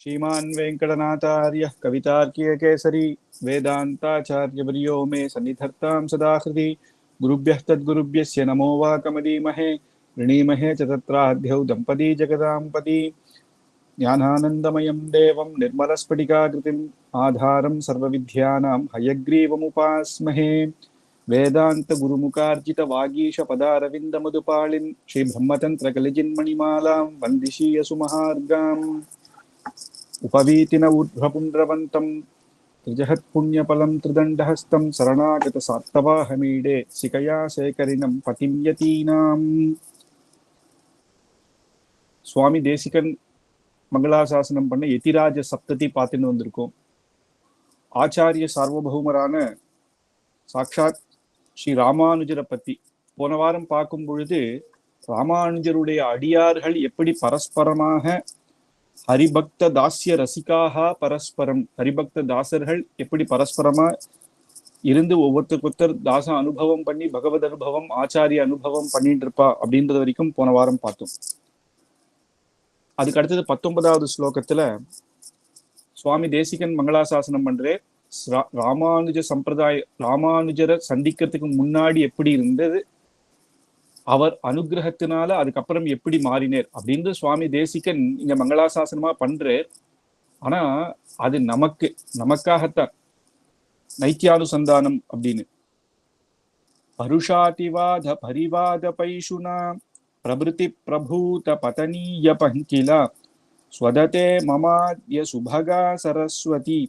श्रीमान् वेङ्कटनाथार्यः कवितार्किककेसरी वेदान्ताचार्यवर्यो मे सन्निधत्तां सदा हृदि गुरुभ्यः तद्गुरुभ्यस्य नमो वाकमदीमहे ऋणीमहे च तत्राद्यौ दम्पती जगदाम्पती ज्ञानानन्दमयं देवं निर्मलस्फटिकाकृतिम् आधारं सर्वविद्यानां हयग्रीवमुपास्महे वेदान्तगुरुमुखार्जितवागीशपदारविन्दमधुपालिन् श्रीब्रह्मतन्त्रकलिजिन्मणिमालां वन्दिशीयसुमहार्गाम् उपवीतिन ऊर्ध्वपुण्ड्रवन्तं त्रिजहत्पुण्यफलं त्रिदण्डहस्तं शरणागतसात्तवाहमीडे सिकया சேகரினம் பதிம் யதீனாம். சுவாமி தேசிகன் மங்களாசாசனம் பண்ண யதிராஜ சப்ததி பார்த்துன்னு வந்திருக்கோம். ஆச்சாரிய சார்வபௌமரான சாக்ஷாத் ஸ்ரீ ராமானுஜரை பத்தி போன வாரம் பார்க்கும் பொழுது ராமானுஜருடைய அடியார்கள் எப்படி பரஸ்பரமாக ஹரிபக்த தாஸ்ய ரசிகாக பரஸ்பரம், ஹரிபக்த தாசர்கள் எப்படி பரஸ்பரமா இருந்து ஒவ்வொருத்தர் தாச அனுபவம் பண்ணி பகவத் அனுபவம் ஆச்சாரிய அனுபவம் பண்ணிட்டு இருப்பா அப்படின்றது வரைக்கும் போன வாரம் பார்த்தோம். அதுக்கு அடுத்தது 19வது ஸ்லோகத்துல சுவாமி தேசிகன் மங்களாசாசனம் பண்றே ராமானுஜ சம்பிரதாய ராமானுஜரை சந்திக்கிறதுக்கு முன்னாடி எப்படி இருந்தது, அவர் அனுகிரகத்தினால அதுக்கப்புறம் எப்படி மாறினேர் அப்படின்னு சுவாமி தேசிகன் இங்க மங்களாசாசனமா பண்றார். ஆனா அது நமக்காகத்தான் நைத்தியானுசந்தானம் அப்படின்னு. பருஷாதிவாத பரிவாத பைஷுனா பிரபிருதி பிரபூத பதனீய பங்கிலா ஸ்வததே மமாத்ய சுபகா சரஸ்வதி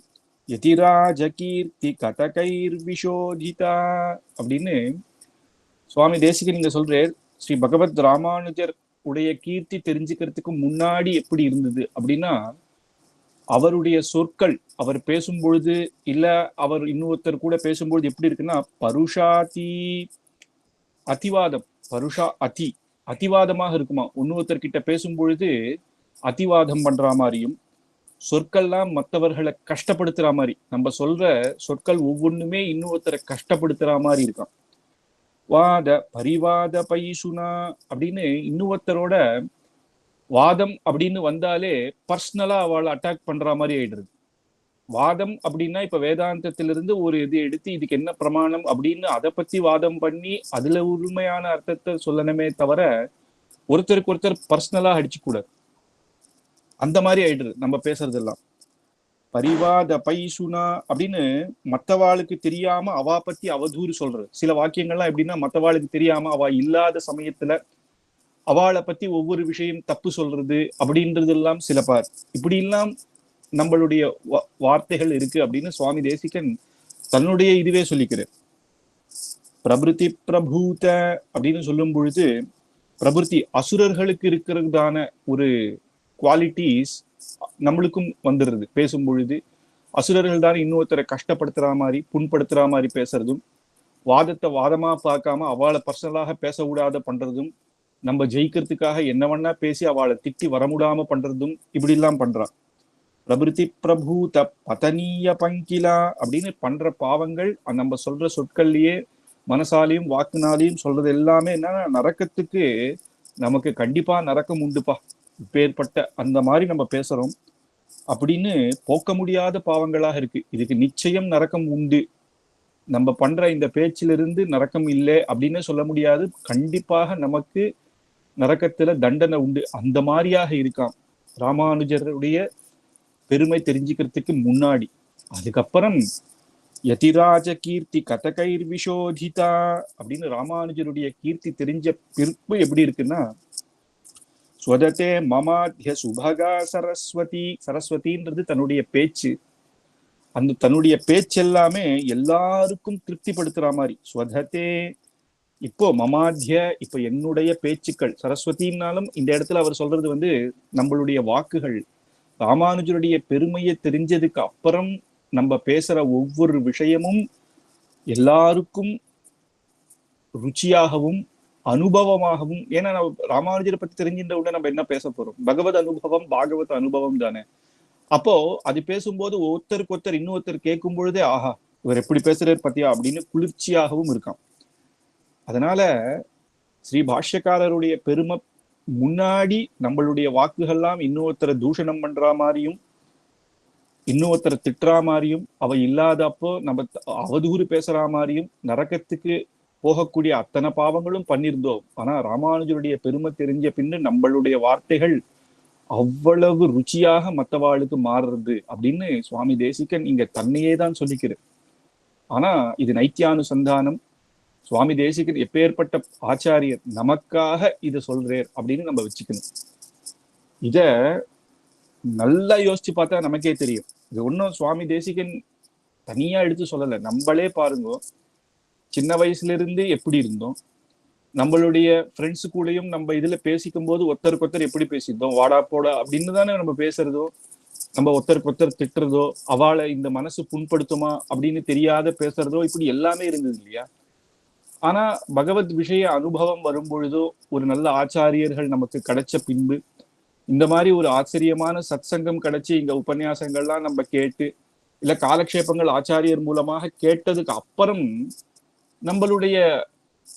யதிராஜ கீர்த்தி கதகைர் விஷோதிதா அப்படின்னு சுவாமி தேசிகன் நீங்க சொல்றார். ஸ்ரீ பகவத் ராமானுஜர் உடைய கீர்த்தி தெரிஞ்சுக்கிறதுக்கு முன்னாடி எப்படி இருந்தது அப்படின்னா, அவருடைய சொற்கள் அவர் பேசும் பொழுது இல்ல அவர் இன்னொருத்தர் கூட பேசும்பொழுது எப்படி இருக்குன்னா, பருஷாதி அதிவாதம், பருஷா அதிவாதமாக இருக்குமா. இன்னொருத்தர் கிட்ட பேசும் பொழுது அதிவாதம் பண்ற மாதிரியும், சொற்கள்லாம் மற்றவர்களை கஷ்டப்படுத்துற மாதிரி, நம்ம சொல்ற சொற்கள் ஒவ்வொன்றுமே இன்னொருத்தரை கஷ்டப்படுத்துற மாதிரி இருக்கான். வாத பரிவாத பைசுனா அப்படின்னு இன்னொருத்தரோட வாதம் அப்படின்னு வந்தாலே பர்சனலா அவளை அட்டாக் பண்ற மாதிரி ஆயிடுறது. வாதம் அப்படின்னா இப்ப வேதாந்தத்திலிருந்து ஒரு இது எடுத்து இதுக்கு என்ன பிரமாணம் அப்படின்னு அதை பத்தி வாதம் பண்ணி அதுல உண்மையான அர்த்தத்தை சொல்லணுமே தவிர ஒருத்தருக்கு ஒருத்தர் பர்சனலா அடிச்சு கூடாது. அந்த மாதிரி ஆயிடுறது நம்ம பேசுறது எல்லாம். பரிவாத பைசுனா அப்படின்னு மற்றவாளுக்கு தெரியாம அவா பத்தி அவதூறு சொல்றது. சில வாக்கியங்கள்லாம் எப்படின்னா மற்றவாளுக்கு தெரியாம அவ இல்லாத சமயத்துல அவளை பத்தி ஒவ்வொரு விஷயம் தப்பு சொல்றது அப்படின்றது எல்லாம் சில பார் இப்படி எல்லாம் நம்மளுடைய வார்த்தைகள் இருக்கு அப்படின்னு சுவாமி தேசிகன் தன்னுடைய இதுவே சொல்லிக்கிறார். பிரபிருதி பிரபூத அப்படின்னு சொல்லும் பொழுது பிரபிருத்தி அசுரர்களுக்கு இருக்கிறதான ஒரு குவாலிட்டிஸ் நம்மளுக்கும் வந்துடுறது. பேசும் பொழுது அசுரர்கள் தான் இன்னொருத்தரை கஷ்டப்படுத்துற மாதிரி புண்படுத்துற மாதிரி பேசுறதும், வாதத்தை வாதமா பார்க்காம அவளை பர்சனலாக பேசக்கூடாத பண்றதும், நம்ம ஜெயிக்கிறதுக்காக என்ன வேணா பேசி அவளை திட்டி வரமுடாம பண்றதும் இப்படி எல்லாம் பண்றான். பிரபிருதி பிரபூத பதனீய பங்கிலா அப்படின்னு பண்ற பாவங்கள் நம்ம சொல்ற சொற்கள்லயே மனசாலையும் வாக்குனாலையும் சொல்றது எல்லாமே என்னன்னா நரக்கத்துக்கு நமக்கு கண்டிப்பா நரக்கம் உண்டுப்பா, இப்பேற்பட்ட அந்த மாதிரி நம்ம பேசுறோம் அப்படின்னு போக்க முடியாத பாவங்களாக இருக்கு. இதுக்கு நிச்சயம் நரக்கம் உண்டு. நம்ம பண்ற இந்த பேச்சிலிருந்து நரக்கம் இல்லை அப்படின்னு சொல்ல முடியாது. கண்டிப்பாக நமக்கு நரக்கத்துல தண்டனை உண்டு. அந்த மாதிரியாக இருக்கான் ராமானுஜருடைய பெருமை தெரிஞ்சுக்கிறதுக்கு முன்னாடி. அதுக்கப்புறம் யதிராஜ கீர்த்தி கதகைர் விஷோதிதா அப்படின்னு ராமானுஜருடைய கீர்த்தி தெரிஞ்ச பிற்பு எப்படி இருக்குன்னா, ஸ்வததே மமாத்ய சுபகா சரஸ்வதி, சரஸ்வதின்றது தன்னுடைய பேச்சு. அந்த தன்னுடைய பேச்சு எல்லாமே எல்லாருக்கும் திருப்திப்படுத்துற மாதிரி. ஸ்வததே இப்போ மமாத்ய இப்ப என்னுடைய பேச்சுக்கள் சரஸ்வதினாலும் இந்த இடத்துல அவர் சொல்றது நம்மளுடைய வாக்குகள் ராமானுஜருடைய பெருமையை தெரிஞ்சதுக்கு அப்புறம் நம்ம பேசுற ஒவ்வொரு விஷயமும் எல்லாருக்கும் ருச்சியாகவும் அனுபவமாகவும். ஏன்னா நம்ம ராமானுஜரை பத்தி தெரிஞ்சின்ற உடனே நம்ம என்ன பேச போறோம், பகவத் அனுபவம் பாகவத அனுபவம் தானே. அப்போ அது பேசும்போது ஒருத்தருக்கு ஒருத்தர் இன்னொருத்தர் கேட்கும் பொழுதே ஆஹா இவர் எப்படி பேசுறாரு பத்தியா அப்படின்னு குளிர்ச்சியாகவும் இருக்கான். அதனால ஸ்ரீ பாஷ்யக்காரருடைய பெருமை முன்னாடி நம்மளுடைய வாக்குகள்லாம் இன்னொருத்தரை தூஷணம் பண்ற மாதிரியும் இன்னொருத்தரை திட்டுறா மாதிரியும், அவ இல்லாதப்போ நம்ம அவதூறு பேசுறா மாதிரியும், நரகத்துக்கு போகக்கூடிய அத்தனை பாவங்களும் பண்ணியிருந்தோம். ஆனா ராமானுஜருடைய பெருமை தெரிஞ்ச பின்னு நம்மளுடைய வார்த்தைகள் அவ்வளவு ருச்சியாக மற்றவாளுக்கு மாறுறது அப்படின்னு சுவாமி தேசிகன் இங்க தன்னையே தான் சொல்லிக்கிறார். ஆனா இது நைத்தியானுசந்தானம். சுவாமி தேசிகன் எப்பேற்பட்ட ஆச்சாரியர், நமக்காக இதை சொல்றார் அப்படின்னு நம்ம வச்சுக்கணும். இத நல்லா யோசிச்சு பார்த்தா நமக்கே தெரியும். இது ஒன்றும் சுவாமி தேசிகன் தனியா எடுத்து சொல்லலை. நம்மளே பாருங்க, சின்ன வயசுல இருந்து எப்படி இருந்தோம், நம்மளுடைய ஃப்ரெண்ட்ஸு கூடயும் நம்ம இதுல பேசிக்கும் போது ஒருத்தருக்கு ஒருத்தர் எப்படி பேசியிருந்தோம், வாடா போடா அப்படின்னு தானே நம்ம பேசுறதோ, நம்ம ஒருத்தருக்கு ஒருத்தர் திட்டுறதோ, அவளை இந்த மனசு புண்படுத்துமா அப்படின்னு தெரியாத பேசுறதோ, இப்படி எல்லாமே இருந்தது இல்லையா? ஆனா பகவத் விஷய அனுபவம் வரும் பொழுதோ, ஒரு நல்ல ஆச்சாரியர்கள் நமக்கு கிடைச்ச பின்பு, இந்த மாதிரி ஒரு ஆச்சரியமான சத்சங்கம் கிடைச்சி இங்க உபன்யாசங்கள்லாம் நம்ம கேட்டு, இல்ல காலக்ஷேபங்கள் ஆச்சாரியர் மூலமாக கேட்டதுக்கு அப்புறம் நம்மளுடைய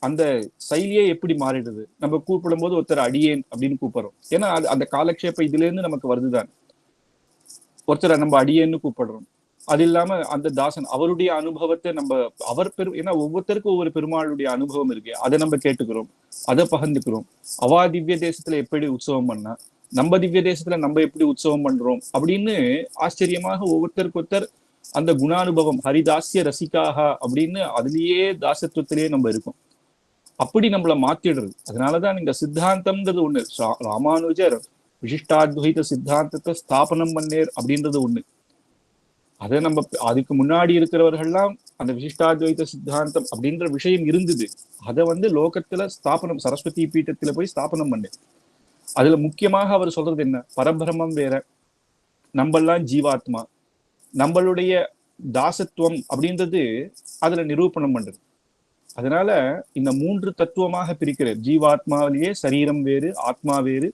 அந்த செயலியே எப்படி மாறிடுது. நம்ம கூப்பிடும் போது ஒருத்தர் அடியேன் அப்படின்னு கூப்பிடுறோம். ஏன்னா அது அந்த காலக்ஷேபம் இதுல இருந்து நமக்கு வருதுதான். ஒருத்தரை நம்ம அடியேன்னு கூப்பிடுறோம். அது இல்லாம அந்த தாசன் அவருடைய அனுபவத்தை நம்ம ஏன்னா ஒவ்வொருத்தருக்கும் ஒவ்வொரு பெருமாளுடைய அனுபவம் இருக்கு, அதை நம்ம கேட்டுக்கிறோம், அதை பகிர்ந்துக்கிறோம். அவா திவ்ய தேசத்துல எப்படி உற்சவம் பண்ணா, நம்ம திவ்ய தேசத்துல நம்ம எப்படி உற்சவம் பண்றோம் அப்படின்னு ஆச்சரியமாக ஒவ்வொருத்தருக்கு ஒருத்தர் அந்த குணானுபவம், ஹரிதாசிய ரசிக்காக அப்படின்னு அதுலயே தாசத்துவத்திலேயே நம்ம இருக்கோம். அப்படி நம்மளை மாத்திடுறது. அதனாலதான் இந்த சித்தாந்தம்ன்றது ஒண்ணு. ராமானுஜர் விசிஷ்டாத்வைத சித்தாந்தத்தை ஸ்தாபனம் பண்ணேர் அப்படின்றது ஒண்ணு. அதை நம்ம அதுக்கு முன்னாடி இருக்கிறவர்கள்லாம் அந்த விசிஷ்டாத்வைத சித்தாந்தம் அப்படின்ற விஷயம் இருந்தது. அதை லோகத்துல ஸ்தாபனம், சரஸ்வதி பீட்டத்துல போய் ஸ்தாபனம் பண்ணு. அதுல முக்கியமாக அவர் சொல்றது என்ன, பரபிரமம் வேற, நம்மெல்லாம் ஜீவாத்மா, நம்மளுடைய தாசத்துவம் அப்படின்றது அதுல நிரூபணம் பண்றது. அதனால இந்த 3 தத்துவமாக பிரிக்கிறார். ஜீவாத்மாவிலேயே சரீரம் வேறு, ஆத்மா வேறு,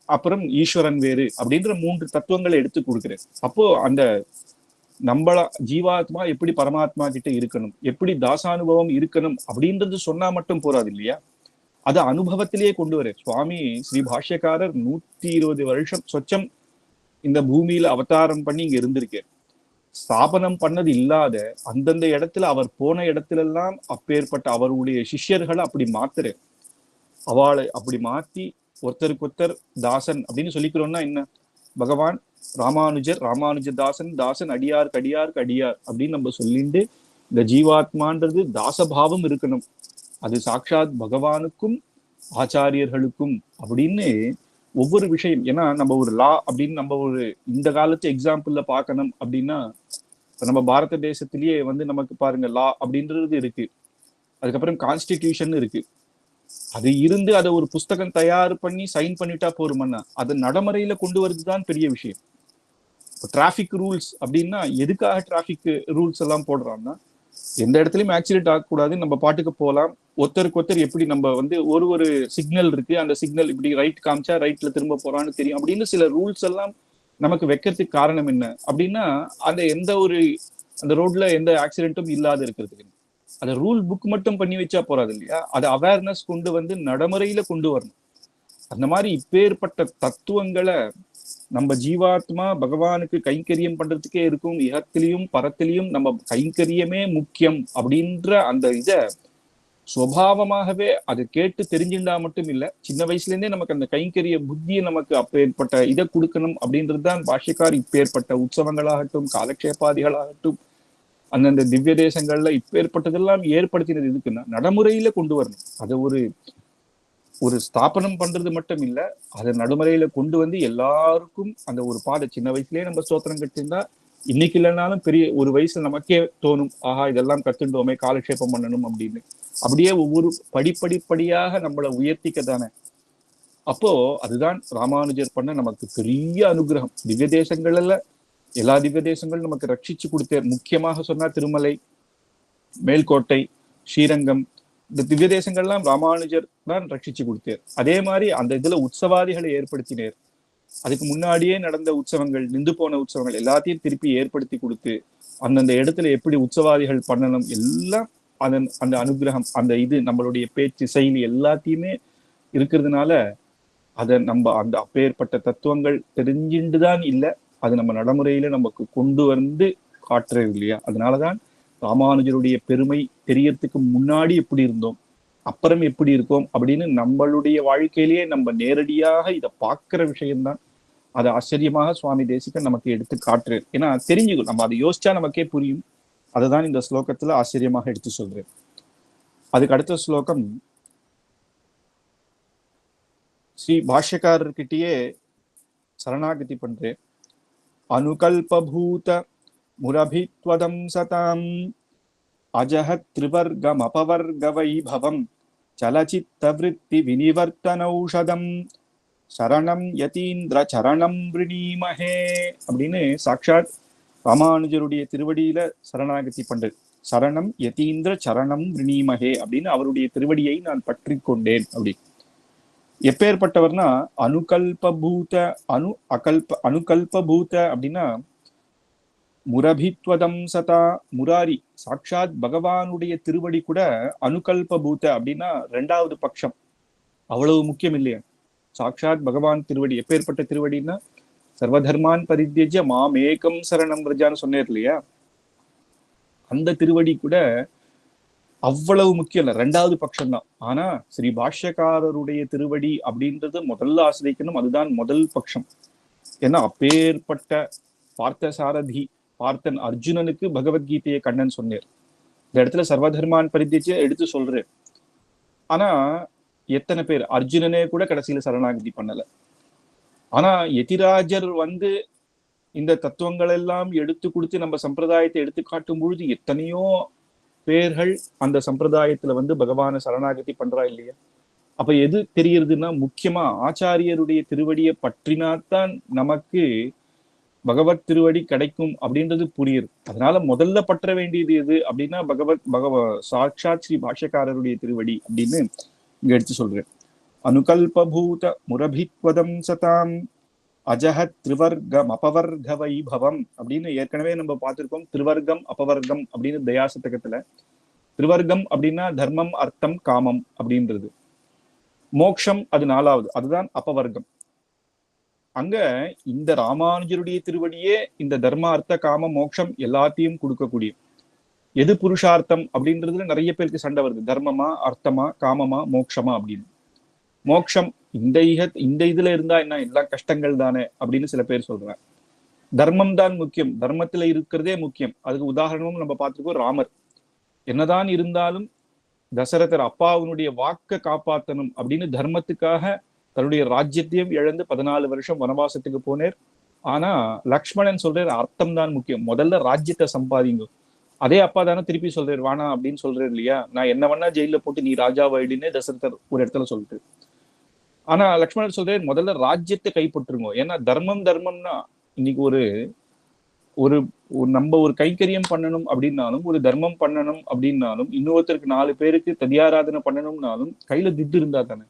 அப்புறம் ஈஸ்வரன் வேறு அப்படின்ற 3 தத்துவங்களை எடுத்து கொடுக்கிறார். அப்போ அந்த நம்மள ஜீவாத்மா எப்படி பரமாத்மா கிட்ட இருக்கணும், எப்படி தாசானுபவம் இருக்கணும் அப்படின்றது சொன்னா மட்டும் போறாது இல்லையா? அதை அனுபவத்திலேயே கொண்டு வர சுவாமி ஸ்ரீ பாஷ்யக்காரர் 120 வருஷம் சொச்சம் இந்த பூமியில அவதாரம் பண்ணி இங்க இருந்திருக்கார். ஸ்தாபனம் பண்ணது இல்லாத அந்தந்த இடத்துல அவர் போன இடத்துல எல்லாம் அப்பேற்பட்ட அவருடைய சிஷ்யர்களை அப்படி மாத்துற, அவளை அப்படி மாத்தி ஒருத்தருக்கு ஒருத்தர் தாசன் அப்படின்னு சொல்லிக்கிறோம்னா என்ன, பகவான் ராமானுஜர் ராமானுஜ தாசன், தாசன் அடியாருக்கு அடியாருக்கு அடியார் அப்படின்னு நம்ம சொல்லிட்டு, இந்த ஜீவாத்மான்றது தாசபாவம் இருக்கணும், அது சாட்சாத் பகவானுக்கும் ஆச்சாரியர்களுக்கும் அப்படின்னு ஒவ்வொரு விஷயம். ஏன்னா நம்ம ஒரு லா அப்படின்னு நம்ம ஒரு இந்த காலத்து எக்ஸாம்பிள்ல பார்க்கணும் அப்படின்னா, நம்ம பாரத தேசத்திலேயே நமக்கு பாருங்க லா அப்படின்றது இருக்கு, அதுக்கப்புறம் கான்ஸ்டிடியூஷன் இருக்கு. அது இருந்து அதை ஒரு புஸ்தகம் தயார் பண்ணி சைன் பண்ணிட்டா போருமன்னா, அதை நடைமுறையில கொண்டு வருதுதான் பெரிய விஷயம். டிராபிக் ரூல்ஸ் அப்படின்னா எதுக்காக டிராபிக் ரூல்ஸ் எல்லாம் போடுறாங்கன்னா, எந்த இடத்துலயும் ஆக்சிடென்ட் ஆகக்கூடாது, நம்ம பாட்டுக்கு போகலாம், ஒருத்தருக்கு ஒருத்தர் எப்படி நம்ம ஒரு சிக்னல் இருக்கு, அந்த சிக்னல் இப்படி ரைட் காமிச்சா ரைட்ல திரும்ப போறான்னு தெரியும் அப்படின்னு சில ரூல்ஸ் எல்லாம் நமக்கு வைக்கிறதுக்கு காரணம் என்ன அப்படின்னா, அந்த எந்த ஒரு அந்த ரோட்ல எந்த ஆக்சிடென்ட்டும் இல்லாத இருக்கிறதுக்கு. அந்த ரூல் புக் மட்டும் பண்ணி வச்சா போறாது இல்லையா, அதை அவேர்னஸ் கொண்டு நடைமுறையில கொண்டு வரணும். அந்த மாதிரி இப்பேற்பட்ட தத்துவங்களை நம்ம ஜீவாத்மா பகவானுக்கு கைங்கரியம் பண்றதுக்கே இருக்கும், இகத்திலையும் பரத்திலையும் நம்ம கைங்கரியமே முக்கியம் அப்படின்ற அந்த இதை சுவாவமாகவே அதை கேட்டு தெரிஞ்சுட்டா மட்டும் இல்ல, சின்ன வயசுல இருந்தே நமக்கு அந்த கைங்கரிய புத்தியை நமக்கு அப்பேற்பட்ட இதை கொடுக்கணும் அப்படின்றதுதான் பாஷ்யக்கார் இப்பேற்பட்ட உற்சவங்களாகட்டும் காலக்ஷேபாதிகளாகட்டும் அந்தந்த திவ்ய தேசங்கள்ல இப்பேற்பட்டதெல்லாம் ஏற்படுத்தினது எதுக்குன்னா நடைமுறையில கொண்டு வரணும். அதை ஒரு ஸ்தாபனம் பண்றது மட்டும் இல்ல, அதை நடுமுறையில கொண்டு எல்லாருக்கும் அந்த ஒரு பாதை. சின்ன வயசுலயே நம்ம ஸ்தோத்திரம் கட்டிருந்தா இன்னைக்கு இல்லைனாலும் பெரிய ஒரு வயசுல நமக்கே தோணும், ஆஹா இதெல்லாம் கத்துட்டோமே காலக்ஷேபம் பண்ணணும் அப்படின்னு. அப்படியே ஒவ்வொரு படிப்படிப்படியாக நம்மளை உயர்த்திக்க தானே. அப்போ அதுதான் ராமானுஜர் பண்ண நமக்கு பெரிய அனுகிரகம். திவ்ய தேசங்கள்ல எல்லா திவ்ய தேசங்களும் நமக்கு ரட்சிச்சு கொடுத்தார். முக்கியமாக சொன்னா திருமலை, மேல்கோட்டை, ஸ்ரீரங்கம், இந்த திவ்ய தேசங்கள்லாம் ராமானுஜர் தான் ரட்சிச்சு கொடுத்தார். அதே மாதிரி அந்த இதுல உற்சவாதிகளை ஏற்படுத்தினார். அதுக்கு முன்னாடியே நடந்த உற்சவங்கள், நின்று போன உற்சவங்கள் எல்லாத்தையும் திருப்பி ஏற்படுத்தி கொடுத்து அந்தந்த இடத்துல எப்படி உற்சவாதிகள் பண்ணணும் எல்லாம் அந்த அனுகிரகம், அந்த இது நம்மளுடைய பேச்சு செயலி எல்லாத்தையுமே இருக்கிறதுனால அதை நம்ம அந்த அப்பேற்பட்ட தத்துவங்கள் தெரிஞ்சுட்டுதான் இல்லை, அது நம்ம நடைமுறையில நமக்கு கொண்டு வந்து காட்டுறது இல்லையா? அதனாலதான் ராமானுஜருடைய பெருமை தெரியறதுக்கு முன்னாடி எப்படி இருந்தோம், அப்புறம் எப்படி இருக்கோம் அப்படின்னு நம்மளுடைய வாழ்க்கையிலேயே நம்ம நேரடியாக இதை பார்க்கிற விஷயம்தான் அது ஆச்சரியமாக சுவாமி தேசிகன் நமக்கு எடுத்து காட்டுறாரு. ஏன்னா தெரிஞ்சுக்கணும், நம்ம அதை யோசிச்சா நமக்கே புரியும். அதுதான் இந்த ஸ்லோகத்துல ஆச்சரியமாக எடுத்து சொல்றேன். அதுக்கு அடுத்த ஸ்லோகம் ஸ்ரீ பாஷ்யக்காரர்கிட்டயே சரணாகதி பண்றேன். அனுகல்பூத முரபித்வதம் சதாம் அஜஹத் திரிவர்கம் அபவர்க வைபவம் சலச்சித்த விருத்தி வினிவர்த்தனௌஷதம் சரணம் யதீந்திர சரணம் விரணீமஹே அப்படின்னு சாட்சாத் ராமானுஜருடைய திருவடியில சரணாகதி பண்றது. சரணம் யதீந்திர சரணம் விரணீமஹே அப்படின்னு அவருடைய திருவடியை நான் பற்றி கொண்டேன். அப்படி எப்பேற்பட்டவர்னா அனுகல்பூத அனுகல்பூத அப்படின்னா முரபித்வதம் சதா முராரி சாட்சாத் பகவானுடைய திருவடி கூட அனுகல்பூத அப்படின்னா ரெண்டாவது பட்சம், அவ்வளவு முக்கியம் இல்லையா? சாட்சாத் பகவான் திருவடி எப்பேற்பட்ட திருவடின்னா சர்வதர்மான் பரித்யஜ்ய மாமேகம் சரணம் விரஜான்னு சொன்னார் இல்லையா? அந்த திருவடி கூட அவ்வளவு முக்கியம் இல்ல, ரெண்டாவது பட்சம் தான். ஆனா ஸ்ரீ பாஷ்யக்காரருடைய திருவடி அப்படின்றது முதல்ல ஆசிரியக்கணும், அதுதான் முதல் பட்சம். ஏன்னா அப்பேற்பட்ட பார்த்த சாரதி பார்த்தன் அர்ஜுனனுக்கு பகவத்கீதையை கண்ணன் சொன்னார். இந்த இடத்துல சர்வதர்மான் பரித்யஜ்ய எடுத்து சொல்றேன். ஆனா எத்தனை பேர் அர்ஜுனனே கூட கடைசியில சரணாகதி பண்ணல. ஆனா யதிராஜர் இந்த தத்துவங்கள் எல்லாம் எடுத்து கொடுத்து நம்ம சம்பிரதாயத்தை எடுத்து காட்டும் பொழுது எத்தனையோ பேர்கள் அந்த சம்பிரதாயத்துல பகவான சரணாகதி பண்றா இல்லையா? அப்ப எது தெரியுதுன்னா, முக்கியமா ஆச்சாரியருடைய திருவடியை பற்றினாத்தான் நமக்கு பகவத் திருவடி கிடைக்கும் அப்படின்றது புரியுது. அதனால முதல்ல பற்ற வேண்டியது எது அப்படின்னா சாட்சாத் ஸ்ரீ பாஷ்யக்காரருடைய திருவடி அப்படின்னு இங்க எடுத்து சொல்றேன். அனுகல்பூத முரபித்வதம் சதாம் அஜஹத் திரிவர்கம் அபவர்க வைபவம் அப்படின்னு ஏற்கனவே நம்ம பார்த்திருக்கோம். திரிவர்க்கம் அபவர்க்கம் அப்படின்னு தயாசதகத்துல திரிவர்க்கம் அப்படின்னா தர்மம் அர்த்தம் காமம் அப்படின்றது. மோக்ஷம் அது நாலாவது, அதுதான் அபவர்க்கம். அங்க இந்த ராமானுஜருடைய திருவடியே இந்த தர்ம அர்த்த காம மோட்சம் எல்லாத்தையும் கொடுக்கக்கூடிய எது புருஷார்த்தம் அப்படின்றதுல நிறைய பேருக்கு சண்டை வருது. தர்மமா அர்த்தமா காமமா மோட்சமா அப்படின்னு. மோட்சம் இந்த இதுல இருந்தா என்ன, எல்லாம் கஷ்டங்கள் தானே அப்படின்னு சில பேர் சொல்றாங்க. தர்மம் தான் முக்கியம், தர்மத்துல இருக்கிறதே முக்கியம். அதுக்கு உதாரணமும் நம்ம பார்த்துருக்கோம். ராமர் என்னதான் இருந்தாலும் தசரதர் அப்பாவினுடைய வாக்க காப்பாற்றணும் அப்படின்னு தர்மத்துக்காக தன்னுடைய ராஜ்யத்தையும் இழந்து 14 வருஷம் வனவாசத்துக்கு போனேர். ஆனா லக்ஷ்மணன் சொல்றாரு அர்த்தம் தான் முக்கியம், முதல்ல ராஜ்யத்தை சம்பாதிங்க. அதே அப்பா தானே திருப்பி சொல்றாரு வானா அப்படின்னு சொல்றாரு இல்லையா? நான் என்ன வேணா ஜெயில போட்டு நீ ராஜாவாயிடுன்னு தசரதர் ஒரு இடத்துல சொல்லிட்டு. ஆனா லக்ஷ்மணர் சொல்றாரு முதல்ல ராஜ்யத்தை கைப்பற்றுங்க. ஏன்னா தர்மம்னா இன்னைக்கு ஒரு நம்ம ஒரு கைங்கரியம் பண்ணணும் அப்படின்னாலும், ஒரு தர்மம் பண்ணணும் அப்படின்னாலும், இன்னொருத்தருக்கு 4 பேருக்கு ததியாராதனை பண்ணணும்னாலும் கையில திட்டு இருந்தா தானே.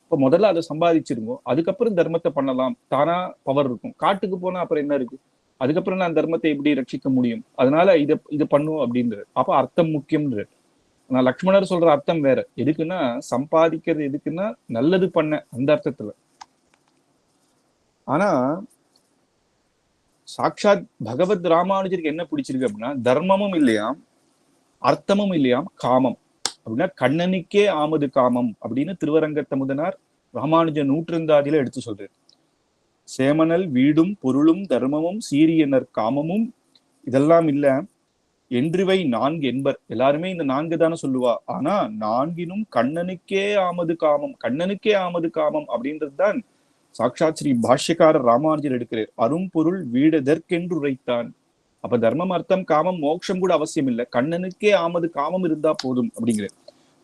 இப்ப முதல்ல அதை சம்பாதிச்சிருங்க, அதுக்கப்புறம் தர்மத்தை பண்ணலாம். தானா பவர் இருக்கும். காட்டுக்கு போனா அப்புறம் என்ன இருக்கு? அதுக்கப்புறம் நான் தர்மத்தை எப்படி ரட்சிக்க முடியும்? அதனால இது பண்ணும் அப்படின்றது. அப்ப அர்த்தம் முக்கியம்ன்ற. நான் லக்ஷ்மணர் சொல்ற அர்த்தம் வேற. எதுக்குன்னா சம்பாதிக்கிறது, எதுக்குன்னா நல்லது பண்ண அந்த அர்த்தத்துல. ஆனா சாட்சாத் பகவத் ராமானுஜருக்கு என்ன பிடிச்சிருக்கு அப்படின்னா தர்மமும் இல்லையாம், அர்த்தமும் இல்லையாம், காமம் அப்படின்னா கண்ணனுக்கே ஆமது காமம் அப்படின்னு திருவரங்கத்த முதனார் ராமானுஜ நூற்றந்தாதியில எடுத்து சொல்றாரு. சேமனல் வீடும் பொருளும் தர்மமும் சீரியனர் காமமும் இதெல்லாம் இல்ல என்றிவை 4 என்பர். எல்லாருமே இந்த 4 தானே சொல்லுவா. ஆனா 4னும் கண்ணனுக்கே ஆமது காமம், கண்ணனுக்கே ஆமது காமம் அப்படின்றது தான் சாட்சாத் ஸ்ரீ பாஷ்யக்காரர் ராமானுஜர் எடுக்கிறார். அரும்பொருள் வீடதற்கென்று உரைத்தான். அப்ப தர்மம் அர்த்தம் காமம் மோட்சம் கூட அவசியம் இல்லை, கண்ணனுக்கே ஆமது காமம் இருந்தா போதும் அப்படிங்கிறார்.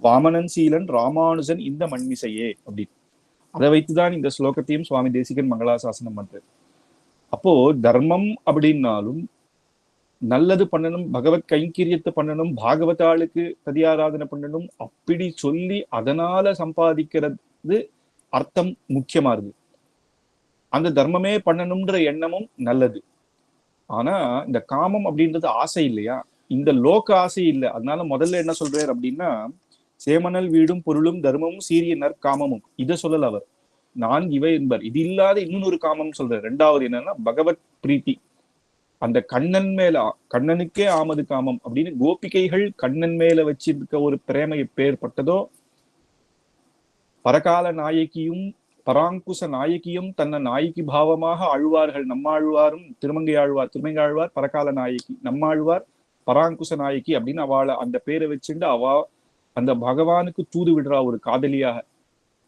வாமனன் சீலன் ராமானுஜன் இந்த மண்மிசையே அப்படி. அதை வைத்துதான் இந்த ஸ்லோகத்தையும் சுவாமி தேசிகன் மங்களாசாசனம் பண்றார். அப்போ தர்மம் அப்படின்னாலும் நல்லது பண்ணணும், பகவத் கைங்கரியத்தை பண்ணணும், பாகவதாளுக்கு ததியாராதனை பண்ணணும் அப்படி சொல்லி அதனால சம்பாதிக்கிறது அர்த்தம் முக்கியமா இருக்கு. அந்த தர்மமே பண்ணணும்ன்ற எண்ணமும் நல்லது. ஆனா இந்த காமம் அப்படின்றது ஆசை இல்லையா? இந்த லோக ஆசை இல்லை. அதனால முதல்ல என்ன சொல்றாரு அப்படின்னா சேமனல் வீடும் பொருளும் தர்மமும் சீரிய நற்காமமும் இதை சொல்லல அவர். நான்கு இவை என்பர். இது இல்லாத இன்னொரு காமம் சொல்ற. ரெண்டாவது என்னன்னா பகவத் பிரீத்தி. அந்த கண்ணன் மேல, கண்ணனுக்கே ஆமது காமம் அப்படின்னு கோபிகைகள் கண்ணன் மேல வச்சிருக்க ஒரு பிரேமை எப்பேற்பட்டதோ, பரகால நாயகியும் பராங்குச நாயகியும் தன்னை நாயகி பாவமாக ஆழ்வார்கள். நம்மாழ்வாரும் திருமங்கை ஆழ்வார் பரகால நாயகி, நம்மாழ்வார் பராங்குச நாயகி அப்படின்னு அவளை அந்த பேரை வச்சுட்டு அவ அந்த பகவானுக்கு தூது விடுறா ஒரு காதலியாக.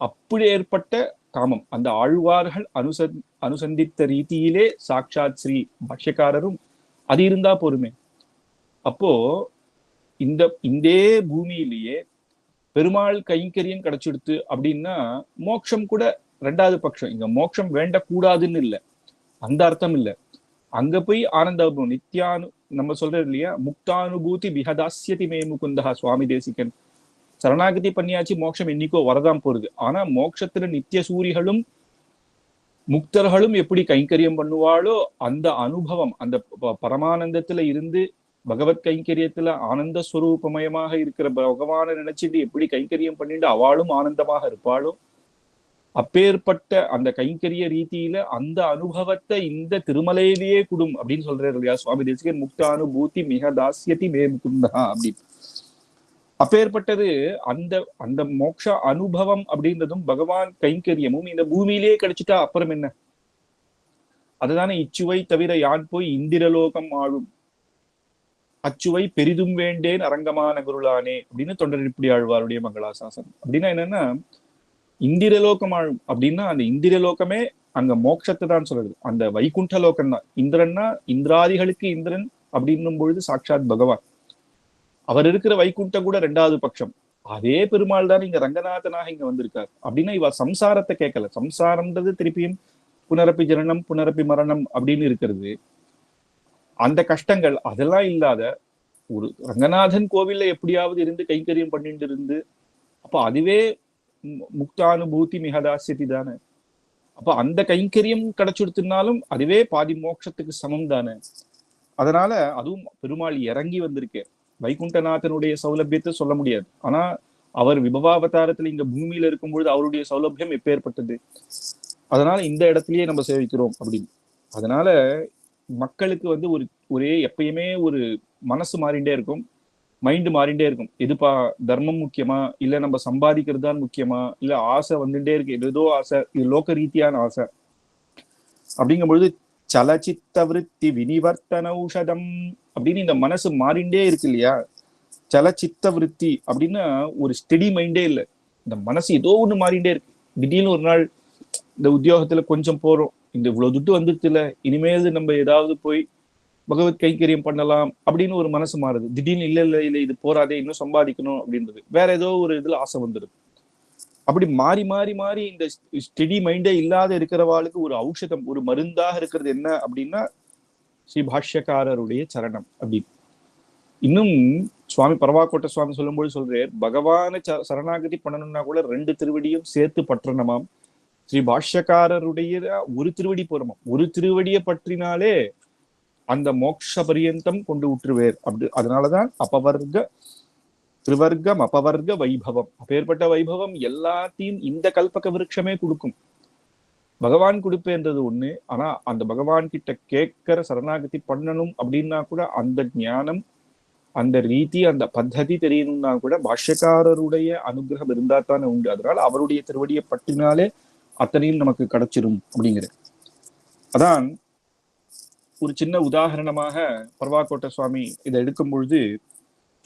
அப்படி ஏற்பட்ட காமம் அந்த ஆழ்வார்கள் அனுசந்தித்த ரீதியிலே சாட்சாத் ஸ்ரீ பாஷ்யக்காரரும் அது இருந்தா போருமே. அப்போ இந்த பூமியிலேயே பெருமாள் கைங்கரியம் கிடைச்சிடுத்து அப்படின்னா மோட்சம் கூட ரெண்டாவது பட்சம். இங்க மோட்சம் வேண்டக்கூடாதுன்னு இல்லை, அந்த அர்த்தம் இல்லை. அங்க போய் ஆனந்த நித்யானு நம்ம சொல்றது இல்லையா, முக்தானுபூதி விஹதாஸ்யதி மே முகுந்தா சுவாமி தேசிகன். சரணாகதி பண்ணியாச்சு, மோட்சம் என்னைக்கோ வரதான் போறது. ஆனா மோட்சத்துல நித்திய சூரிகளும் முக்தர்களும் எப்படி கைங்கரியம் பண்ணுவாளோ அந்த அனுபவம், அந்த பரமானந்தத்துல இருந்து பகவத் கைங்கரியத்துல ஆனந்த ஸ்வரூபமயமாக இருக்கிற பகவானை நினைச்சிட்டு எப்படி கைங்கரியம் பண்ணிட்டு அவளும் ஆனந்தமாக இருப்பாளோ, அப்பேற்பட்ட அந்த கைங்கரிய ரீதியில அந்த அனுபவத்தை இந்த திருமலையிலேயே குடும் அப்படின்னு சொல்றாரு இல்லையா சுவாமி தேசிகன். முக்த அனுபூதி மிக தாசியதி மே முகுந்தா அப்படின்னு. அப்பேற்பட்டது அந்த அந்த மோட்ச அனுபவம் அப்படின்றதும் பகவான் கைங்கரியமும் இந்த பூமியிலேயே கிடைச்சிட்டா அப்புறம் என்ன? அதுதானே இச்சுவை தவிர யான் போய் இந்திரலோகம் ஆளும் அச்சுவை பெரிதும் வேண்டேன் அரங்கமான குருளானே அப்படின்னு தொண்டர் இப்படி ஆழ்வாருடைய மங்களாசாசனம். அப்படின்னா என்னன்னா, இந்திரலோகம் ஆளும் அப்படின்னா அந்த இந்திரலோகமே அங்க மோட்சத்தை தான் சொல்றது. அந்த வைகுண்ட லோகம் தான். இந்திரன்னா இந்திராதிகளுக்கு இந்திரன் அப்படின்னும் பொழுது சாட்சாத் பகவான். அவர் இருக்கிற வைகுண்டம் கூட ரெண்டாவது பட்சம். அதே பெருமாள் தான் இங்க ரங்கநாதனாக இங்க வந்திருக்காரு. அப்படின்னா இவ சம்சாரத்தை கேட்கல. சம்சாரம்ன்றது திருப்பியும் புனரப்பி ஜனனம் புனரப்பி மரணம் அப்படின்னு இருக்கிறது. அந்த கஷ்டங்கள் அதெல்லாம் இல்லாத ஒரு ரங்கநாதன் கோவில்ல எப்படியாவது இருந்து கைங்கரியம் பண்ணிட்டு இருந்து, அப்ப அதுவே முக்தானுபூதி மிகதாசியதி தானே. அப்ப அந்த கைங்கரியம் கிடைச்சுடுத்துனாலும் அதுவே பாதி மோட்சத்துக்கு சமம் தானே. அதனால அதுவும் பெருமாள் இறங்கி வந்திருக்கேன். வைகுண்டநாதனுடைய சௌலபியத்தை சொல்ல முடியாது. ஆனா அவர் விபவாவதாரத்துல இங்க பூமியில இருக்கும்பொழுது அவருடைய சௌலபியம் எப்பேற்பட்டது. அதனால இந்த இடத்துலயே நம்ம சேவிக்கிறோம் அப்படின்னு. அதனால மக்களுக்கு ஒரே எப்பயுமே ஒரு மனசு மாறிண்டே இருக்கும், மைண்டு மாறிண்டே இருக்கும். எதுப்பா தர்மம் முக்கியமா, இல்ல நம்ம சம்பாதிக்கிறது தான் முக்கியமா, இல்ல ஆசை வந்துட்டே இருக்கு, ஏதோ ஆசை, இது லோக ரீதியான ஆசை. அப்படிங்கும் பொழுது சலச்சித்த விருத்தி வினிவர்த்தன ஔஷதம் அப்படின்னு இந்த மனசு மாறிண்டே இருக்கு இல்லையா. சலச்சித்த விருத்தி அப்படின்னா ஒரு ஸ்டெடி மைண்டே இல்லை. இந்த மனசு ஏதோ ஒண்ணு மாறிண்டே இருக்கு. திடீர்னு ஒரு நாள் இந்த உத்தியோகத்துல கொஞ்சம் போறோம், இந்த இவ்வளவு துட்டு வந்துட்டு இல்ல, இனிமேல் நம்ம ஏதாவது போய் பகவத் கைங்கரியம் பண்ணலாம் அப்படின்னு ஒரு மனசு மாறுது. திடீர்னு இல்ல இது போராதே, இன்னும் சம்பாதிக்கணும் அப்படின்றது, வேற ஏதோ ஒரு இதுல ஆசை வந்துடுது. அப்படி மாறி மாறி மாறி இந்த ஸ்டெடி மைண்டே இல்லாத இருக்கிறவாளுக்கு ஒரு ஔஷதம், ஒரு மருந்தாக இருக்கிறது என்ன அப்படின்னா ஸ்ரீ பாஷ்யக்காரருடைய சரணம். அப்படி இன்னும் சுவாமி பரவாக்கோட்ட சுவாமி சொல்லும்போது சொல்றார், பகவான சரணாகதி பண்ணணும்னா கூட 2 திருவடியும் சேர்த்து பற்றணுமாம். ஸ்ரீ பாஷ்யக்காரருடைய ஒரு திருவடி போறோமா, ஒரு திருவடியை பற்றினாலே அந்த மோட்ச பரியந்தம் கொண்டு விட்டுருவேர். அப்படி அதனாலதான் அபவர்க்க திரிவர்க்கம் அபவர்க்க வைபவம், அப்பேற்பட்ட வைபவம் எல்லாத்தையும் இந்த கல்பக விருட்சமே கொடுக்கும். பகவான் கொடுப்பேன்றது ஒண்ணு, ஆனா அந்த பகவான் கிட்ட கேட்கிற சரணாகதி பண்ணணும் அப்படின்னா கூட அந்த ஞானம், அந்த ரீதி, அந்த பத்ததி தெரியணும்னா கூட பாஷ்யக்காரருடைய அனுகிரகம் இருந்தா தானே உண்டு. அதனால அவருடைய திருவடியை பற்றினாலே அத்தனையும் நமக்கு கிடைச்சிடும் அப்படிங்கிறது. அதான் ஒரு சின்ன உதாரணமாக பரவாக்கோட்ட சுவாமி இதை எடுக்கும் பொழுது,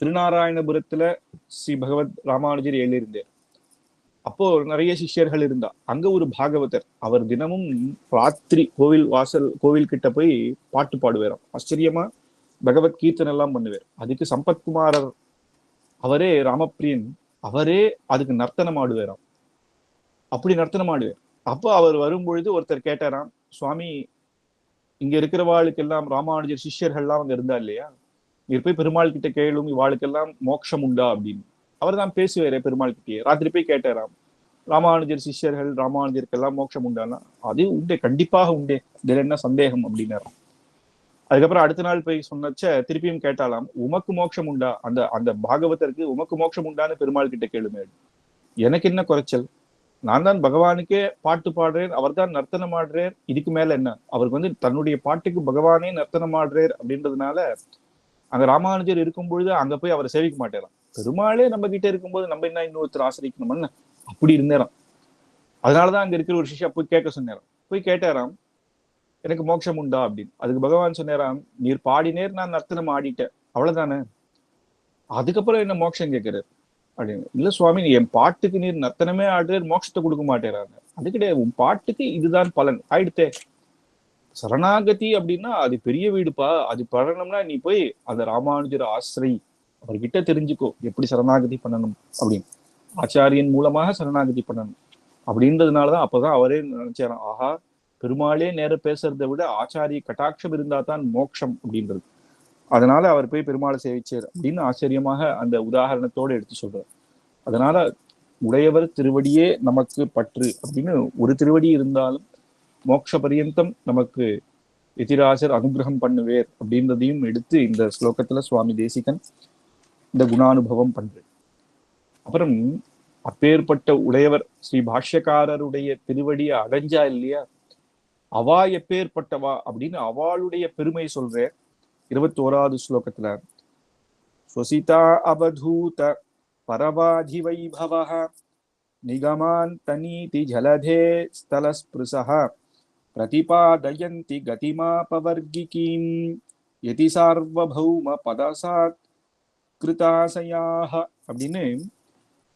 திருநாராயணபுரத்துல ஸ்ரீ பகவத் ராமானுஜர் எழுதியிருந்தார். அப்போ நிறைய சிஷ்யர்கள் இருந்தா. அங்க ஒரு பாகவதர், அவர் தினமும் ராத்திரி கோவில் கிட்ட போய் பாட்டு பாடுவாராம். ஆச்சரியமா பகவத் கீர்த்தனை எல்லாம் பண்ணுவார். அதுக்கு சம்பத்குமாரர் அவரே, ராமப்பிரியன் அவரே அதுக்கு நர்த்தனம் ஆடுவாராம். அப்படி நர்த்தனம் ஆடுவார். அப்போ அவர் வரும்பொழுது ஒருத்தர் கேட்டாராம், சுவாமி இங்க இருக்கிறவாளுக்கு எல்லாம் ராமானுஜர் சிஷ்யர்கள்லாம் அங்க இருந்தா இல்லையா, நீர் போய் பெருமாள் கிட்ட கேளும், இவாளுக்கெல்லாம் மோட்சம் உண்டா அப்படின்னு. அவர் தான் பேசுவாரே பெருமாள் கிட்டே. ராத்திரி போய் கேட்டாராம், ராமானுஜர் சிஷ்யர்கள் ராமானுஜருக்கெல்லாம் மோட்சம் உண்டானா, அது உண்டே, கண்டிப்பாக உண்டே, இதுல என்ன சந்தேகம் அப்படின்னாராம். அதுக்கப்புறம் அடுத்த நாள் போய் சொன்னச்ச திருப்பியும் கேட்டாலாம், உமக்கு மோட்சம் உண்டா, அந்த அந்த பாகவதற்கு உமக்கு மோட்சம் உண்டான்னு பெருமாள் கிட்ட கேளுமே. எனக்கு என்ன குறைச்சல், நான் தான் பகவானுக்கே பாட்டு பாடுறேன், அவர் தான் நர்த்தனம் ஆடுறேன், இதுக்கு மேல என்ன? அவருக்கு வந்து தன்னுடைய பாட்டுக்கு பகவானே நர்த்தனம் ஆடுறேன் அப்படின்றதுனால அங்க ராமானுஜர் இருக்கும் பொழுது அங்க போய் அவரை சேவிக்க மாட்டேறான். பெருமாளே நம்ம கிட்ட இருக்கும்போது நம்ம என்ன இன்னொருத்தர் ஆசிரியக்கணும்னு அப்படி இருந்தேறான். அதனாலதான் அங்க இருக்கிற ஒரு சிஷ்யா போய் கேட்க சொன்னாராம். போய் கேட்டாராம், எனக்கு மோட்சம் உண்டா அப்படின்னு. அதுக்கு பகவான் சொன்னாராம், நீர் பாடினேர், நான் நர்த்தனம் ஆடிட்டேன், அவ்வளவுதானே, அதுக்கப்புறம் என்ன மோட்சம் கேட்கிறார் அப்படின்னு. இல்ல சுவாமி, என் பாட்டுக்கு நீர் நர்த்தனமே ஆடுறார், மோட்சத்தை கொடுக்க மாட்டேறாங்க. அது கிடையாது, உன் பாட்டுக்கு இதுதான் பலன் ஆயிடுத்தே. சரணாகதி அப்படின்னா அது பெரிய வீடுப்பா. அது பண்ணணும்னா நீ போய் அந்த ராமானுஜர் ஆசிரை, அவர்கிட்ட தெரிஞ்சுக்கோ எப்படி சரணாகதி பண்ணணும் அப்படின்னு. ஆச்சாரியன் மூலமாக சரணாகதி பண்ணணும் அப்படின்றதுனாலதான் அப்பதான் அவரே நினைச்சாராம், ஆஹா, பெருமாளே நேர பேசுறதை விட ஆச்சாரிய கட்டாட்சம் இருந்தா தான் மோட்சம் அப்படின்றது. அதனால அவர் போய் பெருமாளை சேவிச்சார் அப்படின்னு ஆச்சரியமாக அந்த உதாரணத்தோடு எடுத்து சொல்றார். அதனால உடையவர் திருவடியே நமக்கு பற்று அப்படின்னு ஒரு திருவடி இருந்தாலும் மோட்ச பரியந்தம் நமக்கு எதிராஜர் அனுகிரகம் பண்ணுவேர் அப்படின்றதையும் எடுத்து இந்த ஸ்லோகத்துல சுவாமி தேசிகன் இந்த குணானுபவம் பண்ற. அப்புறம் அப்பேற்பட்ட உடையவர் ஸ்ரீ பாஷ்யக்காரருடைய திருவடியை அடைஞ்சா இல்லையா, அவா எப்பேற்பட்டவா அப்படின்னு அவளுடைய பெருமை சொல்ற 21வது ஸ்லோகத்துல, ஸ்வசிதா அவதூத பரவாதி வைபவஹ நிகமாந்தநீதி ஜலதே ஸ்தலஸ்பிருசஹ பிரதிபாதயந்தி கதிமாபவர்கிகீம் யதி சார்வபௌம பதசாத் கிருதாசயாஹ அப்படின்னு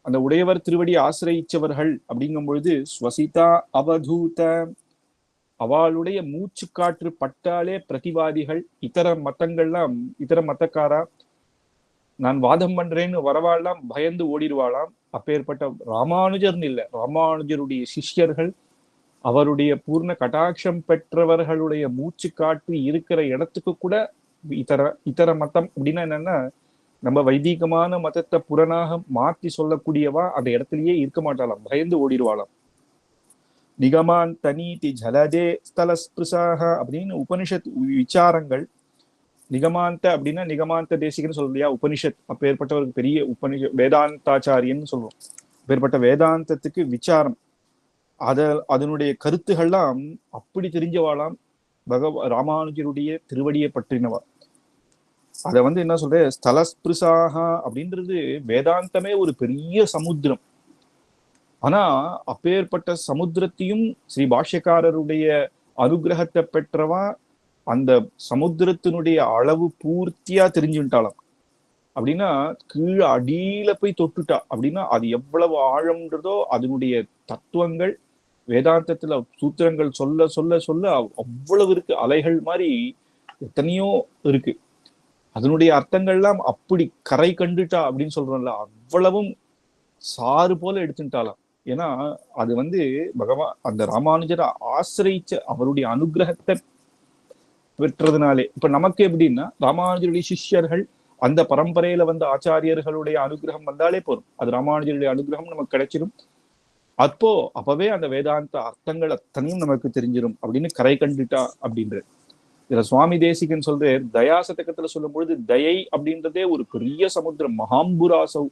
அந்த உடையவர் திருவடி ஆசிரியிச்சவர்கள் அப்படிங்கும் பொழுது ஸ்வசிதா அவதூத, அவளுடைய மூச்சு காற்று பட்டாலே பிரதிவாதிகள், இதர மத்தங்கள்லாம் இதர மத்தக்காரா நான் வாதம் பண்றேன்னு வரவாள்லாம் பயந்து ஓடிடுவாளாம். அப்பேற்பட்ட ராமானுஜர்னு இல்லை, ராமானுஜருடைய சிஷ்யர்கள், அவருடைய பூர்ண கடாட்சம் பெற்றவர்களுடைய மூச்சு காற்று இருக்கிற இடத்துக்கு கூட இதர மதம் அப்படின்னா என்னன்னா, நம்ம வைதீகமான மதத்தை புறனாக மாற்றி சொல்லக்கூடியவா அந்த இடத்துலயே இருக்க மாட்டாளாம், பயந்து ஓடிடுவாளாம். நிகமான் தனீதி ஜலதே ஸ்தலஸ்பிருசாக அப்படின்னு உபனிஷத் விசாரங்கள். நிகமாந்த அப்படின்னா நிகமாந்த தேசிகன்னு சொல்லியா உபனிஷத், அப்பேற்பட்ட ஒரு பெரிய வேதாந்தாச்சாரியன்னு சொல்லுவோம். அப்பேற்பட்ட வேதாந்தத்துக்கு விசாரம், அதனுடைய கருத்துகள்லாம் அப்படி தெரிஞ்சவாளாம் ராமானுஜருடைய திருவடியை பற்றினவா. அத வந்து என்ன சொல்ற, ஸ்தலஸ்பிருசாக அப்படின்றது வேதாந்தமே ஒரு பெரிய சமுத்திரம். ஆனா அப்பேற்பட்ட சமுத்திரத்தையும் ஸ்ரீ பாஷ்யக்காரருடைய அனுகிரகத்தை பெற்றவா அந்த சமுத்திரத்தினுடைய அளவு பூர்த்தியா தெரிஞ்சுட்டாளாம். அப்படின்னா கீழே அடியில போய் தொட்டுட்டா அப்படின்னா அது எவ்வளவு ஆழம்ன்றதோ அதனுடைய தத்துவங்கள் வேதாந்தத்துல சூத்திரங்கள் சொல்ல சொல்ல சொல்ல அவ்வளவு இருக்கு. அலைகள் மாதிரி எத்தனையோ இருக்கு. அதனுடைய அர்த்தங்கள்லாம் அப்படி கரை கண்டுட்டா அப்படின்னு சொல்றோம்ல, அவ்வளவும் சாறு போல எடுத்துட்டாலாம். ஏன்னா அது வந்து பகவான் அந்த ராமானுஜரை ஆசிரியிச்ச அவருடைய அனுகிரகத்தை பெற்றதுனாலே. இப்ப நமக்கு எப்படின்னா ராமானுஜருடைய சிஷ்யர்கள் அந்த பரம்பரையில வந்த ஆச்சாரியர்களுடைய அனுகிரகம் வந்தாலே போதும், அது ராமானுஜருடைய அனுகிரகம் நமக்கு கிடைச்சிடும். அப்பவே அந்த வேதாந்த அர்த்தங்கள் அத்தனையும் நமக்கு தெரிஞ்சிடும் அப்படின்னு கரை கண்டுட்டா அப்படின்றது. இதுல சுவாமி தேசிகன் சொல்ற தயாசதகத்துல சொல்லும் பொழுது தயை அப்படின்றதே ஒரு பெரிய சமுத்திரம். மகாம்புராசௌ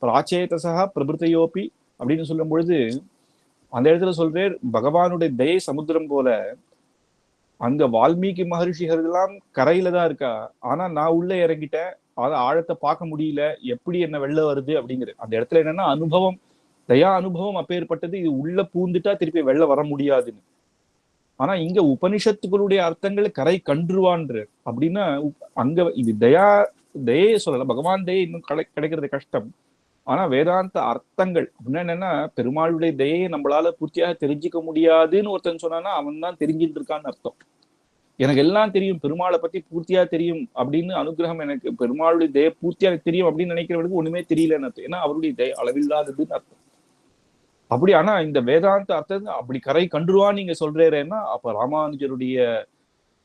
பிராச்சேதசா பிரபுத்தையோப்பி அப்படின்னு சொல்லும் பொழுது அந்த இடத்துல சொல்றேன், பகவானுடைய தயை சமுத்திரம் போல அங்க வால்மீகி மகர்ஷிகள்லாம் கரையில தான் இருக்கா, ஆனா நான் உள்ள இறங்கிட்டேன், அத ஆழத்தை பார்க்க முடியல, எப்படி என்ன வெள்ள வருது அப்படிங்கிற அந்த இடத்துல என்னன்னா அனுபவம், தயா அனுபவம் அப்பேற்பட்டது. இது உள்ள பூந்துட்டா திருப்பி வெளில வர முடியாதுன்னு. ஆனா இங்க உபனிஷத்துக்களுடைய அர்த்தங்களை கரை கன்றுவான்ற அப்படின்னா அங்க இது தயையே சொல்லல, பகவான் தயை இன்னும் கிடைக்கிறது கஷ்டம். ஆனா வேதாந்த அர்த்தங்கள் அப்படின்னா என்னன்னா, பெருமாளுடைய தயையை நம்மளால பூர்த்தியாக தெரிஞ்சுக்க முடியாதுன்னு ஒருத்தன் சொன்னான்னா அவன் தான் தெரிஞ்சுட்டு இருக்கான்னு அர்த்தம். எனக்கு எல்லாம் தெரியும், பெருமாளை பத்தி பூர்த்தியா தெரியும் அப்படின்னு அனுகிரகம், எனக்கு பெருமாளுடைய தயை பூர்த்தியா தெரியும் அப்படின்னு நினைக்கிறவனுக்கு ஒண்ணுமே தெரியலன்னு அர்த்தம். ஏன்னா அவருடைய தயை அளவில்லாததுன்னு அர்த்தம். அப்படி ஆனா இந்த வேதாந்த அர்த்தம் அப்படி கரை கண்டுருவான்னு நீங்க சொல்றேன்னா, அப்ப ராமானுஜருடைய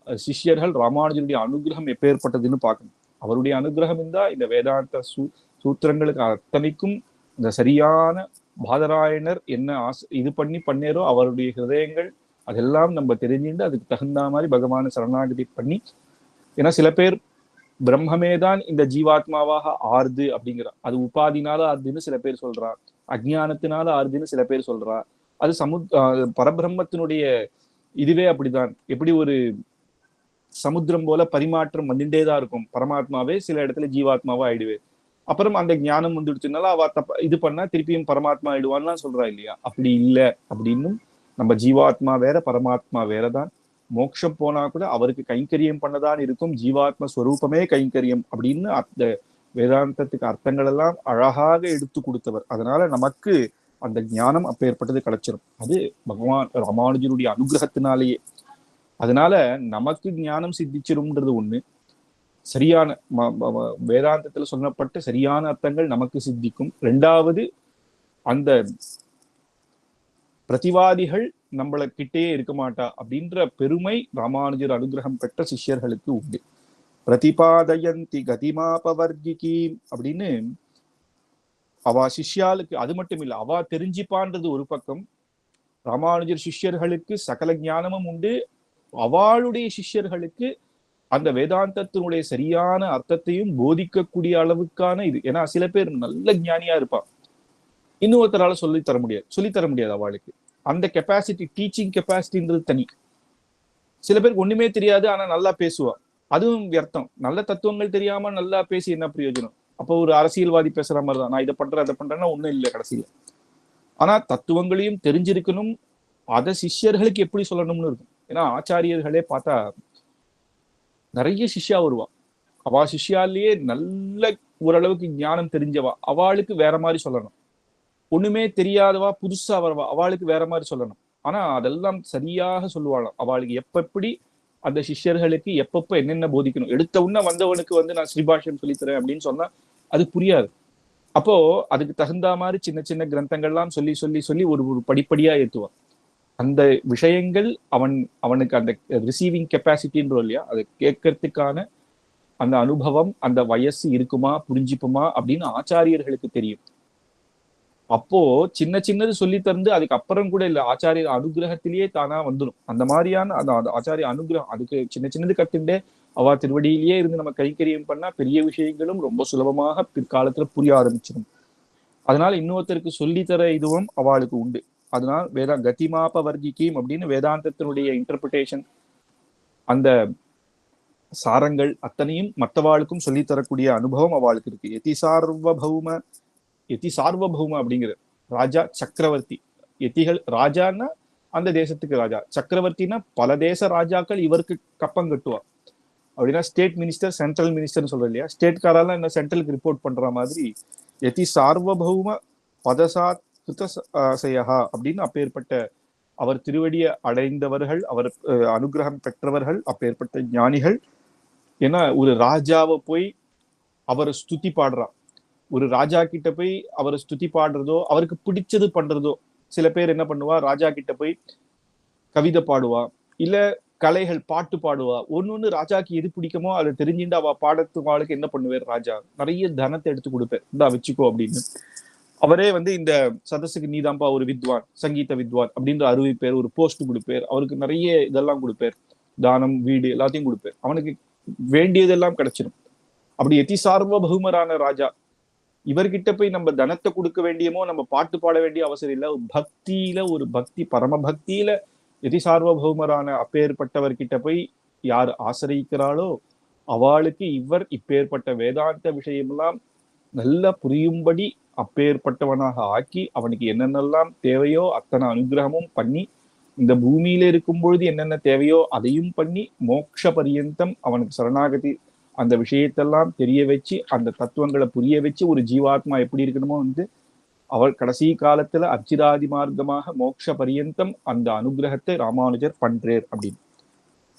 சிஷ்யர்கள் ராமானுஜருடைய அனுகிரகம் எப்பேற்பட்டதுன்னு பார்க்கணும். அவருடைய அனுகிரகம் இருந்தா இந்த வேதாந்த சூத்திரங்களுக்கு அத்தனைக்கும் இந்த சரியான பாதராயணர் என்ன இது பண்ணேரோ அவருடைய ஹிருதயங்கள் அதெல்லாம் நம்ம தெரிஞ்சுட்டு அதுக்கு தகுந்த மாதிரி பகவான சரணாகதி பண்ணி. ஏன்னா சில பேர் பிரம்மமே தான் இந்த ஜீவாத்மாவாக ஆறுது அப்படிங்கிறார், அது உபாதினால ஆறுதுன்னு சில பேர் சொல்றார். அஜ்ஞானத்தினால ஆறுதுன்னு சில பேர் சொல்றா. அது பரபிரம்மத்தினுடைய இதுவே அப்படிதான். எப்படி ஒரு சமுத்திரம் போல பரிமாற்றம் வந்துட்டேதான் இருக்கும். பரமாத்மாவே சில இடத்துல ஜீவாத்மாவா ஆயிடுவே. அப்புறம் அந்த ஞானம் வந்துடுச்சுனால அவ இது பண்ணா திருப்பியும் பரமாத்மா ஆயிடுவான்லாம் சொல்றா இல்லையா? அப்படி இல்ல அப்படின்னும் நம்ம ஜீவாத்மா வேற பரமாத்மா வேறதான். மோட்சம் போனா கூட அவருக்கு கைங்கரியம் பண்ணதான் இருக்கும். ஜீவாத்ம ஸ்வரூபமே கைங்கரியம் அப்படின்னு அந்த வேதாந்தத்துக்கு அர்த்தங்கள் எல்லாம் அழகாக எடுத்து கொடுத்தவர். அதனால நமக்கு அந்த ஞானம் அப்பேற்பட்டது கிடைச்சிடும். அது பகவான் ராமானுஜருடைய அனுகிரகத்தினாலேயே. அதனால நமக்கு ஞானம் சித்திச்சிரும்ன்றது ஒண்ணு. சரியான வேதாந்தத்துல சொல்லப்பட்ட சரியான அர்த்தங்கள் நமக்கு சித்திக்கும். ரெண்டாவது, அந்த பிரதிவாதிகள் நம்மள கிட்டே இருக்க மாட்டா அப்படின்ற பெருமை ராமானுஜர் அனுகிரகம் பெற்ற சிஷ்யர்களுக்கு உண்டு. பிரதிபாதயந்தி கதிமாபவர்கிகி அப்படின்னு அவ சிஷ்யாளுக்கு அது மட்டும் இல்ல, அவ தெரிஞ்சிப்பான்றது ஒரு பக்கம். ராமானுஜர் சிஷ்யர்களுக்கு சகல ஞானமும் உண்டு. அவளுடைய சிஷ்யர்களுக்கு அந்த வேதாந்தத்தினுடைய சரியான அர்த்தத்தையும் போதிக்கக்கூடிய அளவுக்கான இது. ஏன்னா சில பேர் நல்ல ஞானியா இருப்பான், இன்னொருத்தரால சொல்லித்தர முடியாது அவளுக்கு. அந்த கெப்பாசிட்டி, டீச்சிங் கெப்பாசிட்டின்றது தனி. சில பேருக்கு ஒண்ணுமே தெரியாது, ஆனா நல்லா பேசுவா, அதுவும் வியர்த்தம். நல்ல தத்துவங்கள் தெரியாம நல்லா பேசி என்ன பிரயோஜனம்? அப்போ ஒரு அரசியல்வாதி பேசுற மாதிரிதான், நான் இதை பண்றேன் அதை பண்றேன்னா ஒண்ணும் இல்லை கடைசியில. ஆனா தத்துவங்களையும் தெரிஞ்சிருக்கணும், அதை சிஷ்யர்களுக்கு எப்படி சொல்லணும்னு இருக்கும். ஏன்னா ஆச்சாரியர்களே பார்த்தா நிறைய சிஷ்யா வருவா. அவா சிஷ்யாலேயே நல்ல ஓரளவுக்கு ஞானம் தெரிஞ்சவா, அவளுக்கு வேற மாதிரி சொல்லணும். ஒண்ணுமே தெரியாதவா புதுசா வரவா, அவளுக்கு வேற மாதிரி சொல்லணும். ஆனா அதெல்லாம் சரியாக சொல்லுவாளாம். அவளுக்கு எப்படி அந்த சிஷ்யர்களுக்கு எப்பப்ப என்னென்ன போதிக்கணும். எடுத்த உடனே வந்தவனுக்கு நான் ஸ்ரீபாஷ்யம் சொல்லித்தரேன் அப்படின்னு சொன்னா அது புரியாது. அப்போ அதுக்கு தகுந்த மாதிரி சின்ன சின்ன கிரந்தங்கள்லாம் சொல்லி சொல்லி சொல்லி ஒரு ஒரு படிப்படியா ஏற்றுவான். அந்த விஷயங்கள் அவனுக்கு அந்த ரிசீவிங் கெப்பாசிட்டின்றோம் இல்லையா, அதை கேட்கறதுக்கான அந்த அனுபவம், அந்த வயசு இருக்குமா, புரிஞ்சுப்புமா அப்படின்னு ஆச்சாரியர்களுக்கு தெரியும். அப்போ சின்ன சின்னது சொல்லி தந்து அதுக்கப்புறம் கூட இல்ல, ஆச்சாரிய அனுகிரகத்திலேயே தானா வந்துடும். அந்த மாதிரியான அந்த ஆச்சாரிய அனுகிரகம், அதுக்கு சின்ன சின்னது கத்துட்டே அவ திருவடியிலேயே இருந்து நம்ம கைக்கரியம் பண்ணா பெரிய விஷயங்களும் ரொம்ப சுலபமாக பிற்காலத்துல புரிய ஆரம்பிச்சிடும். அதனால இன்னொருத்தருக்கு சொல்லித்தர இதுவும் அவளுக்கு உண்டு. அதனால கதிமாப வர்க்கிகீம் அப்படின்னு வேதாந்தத்தினுடைய இன்டர்பிரிட்டேஷன், அந்த சாரங்கள் அத்தனையும் மற்றவாளுக்கும் சொல்லித்தரக்கூடிய அனுபவம் அவளுக்கு இருக்கு. யதி சார்வபௌம அப்படிங்கிற ராஜா சக்கரவர்த்தி. யதிகள் ராஜான்னா அந்த தேசத்துக்கு ராஜா, சக்கரவர்த்தினா பல தேச ராஜாக்கள் இவருக்கு கப்பம் கட்டுவா. அப்படின்னா ஸ்டேட் மினிஸ்டர், சென்ட்ரல் மினிஸ்டர் சொல்ற இல்லையா, ஸ்டேட்காரெல்லாம் இந்த சென்ட்ரலுக்கு ரிப்போர்ட் பண்ற மாதிரி யதி சார்வபௌம பதசாத் கிருதசயா அப்படின்னு அப்பேற்பட்ட அவர் திருவடியை அடைந்தவர்கள், அவர் அனுகிரகம் பெற்றவர்கள், அப்பேற்பட்ட ஞானிகள். ஏன்னா ஒரு ராஜாவை போய் அவரை ஸ்துதி பாடுறான், ஒரு ராஜா கிட்ட போய் அவரை ஸ்துதி பாடுறதோ அவருக்கு பிடிச்சது பண்றதோ. சில பேர் என்ன பண்ணுவா, ராஜா கிட்ட போய் கவிதை பாடுவா, இல்ல கலைகள் பாட்டு பாடுவா. ஒண்ணு ராஜாக்கு எது பிடிக்குமோ அதை தெரிஞ்சுட்டு அவ பாடத்துக்கு ஆளுக்கு என்ன பண்ணுவார், ராஜா நிறைய தனத்தை எடுத்து கொடுப்பார், இந்தா வச்சுக்கோ அப்படின்னு. அவரே இந்த சதஸுக்கு நீதாம்பா ஒரு வித்வான், சங்கீத வித்வான் அப்படின்ற அறிவிப்பேர், ஒரு போஸ்ட் கொடுப்பார், அவருக்கு நிறைய இதெல்லாம் கொடுப்பார், தானம் வீடு எல்லாத்தையும் கொடுப்பார், அவனுக்கு வேண்டியதெல்லாம் கிடைச்சிடும். அப்படி யதி சார்வபௌமரான ராஜா இவர்கிட்ட போய் நம்ம தனத்தை கொடுக்க வேண்டியமோ நம்ம பாட்டு பாட வேண்டிய அவசரம் இல்லை. பக்தியில ஒரு பக்தி, பரம பக்தியில யதி சார்வபௌமரான அப்பேற்பட்டவர்கிட்ட போய் யார் ஆசிரியிக்கிறாளோ அவளுக்கு இவர் இப்பேற்பட்ட வேதாந்த விஷயமெல்லாம் நல்லா புரியும்படி அப்பேற்பட்டவனாக ஆக்கி அவனுக்கு என்னென்னலாம் தேவையோ அத்தனை அனுகிரகமும் பண்ணி, இந்த பூமியில இருக்கும் பொழுது என்னென்ன தேவையோ அதையும் பண்ணி, மோட்ச பரியந்தம் அவனுக்கு சரணாகதி அந்த விஷயத்தெல்லாம் தெரிய வச்சு, அந்த தத்துவங்களை புரிய வச்சு, ஒரு ஜீவாத்மா எப்படி இருக்கணுமோ அவள் கடைசி காலத்துல அர்ச்சிராதி மார்க்கமாக மோட்ச பரியந்தம் அந்த அனுகிரகத்தை ராமானுஜர் பண்றேர் அப்படின்னு.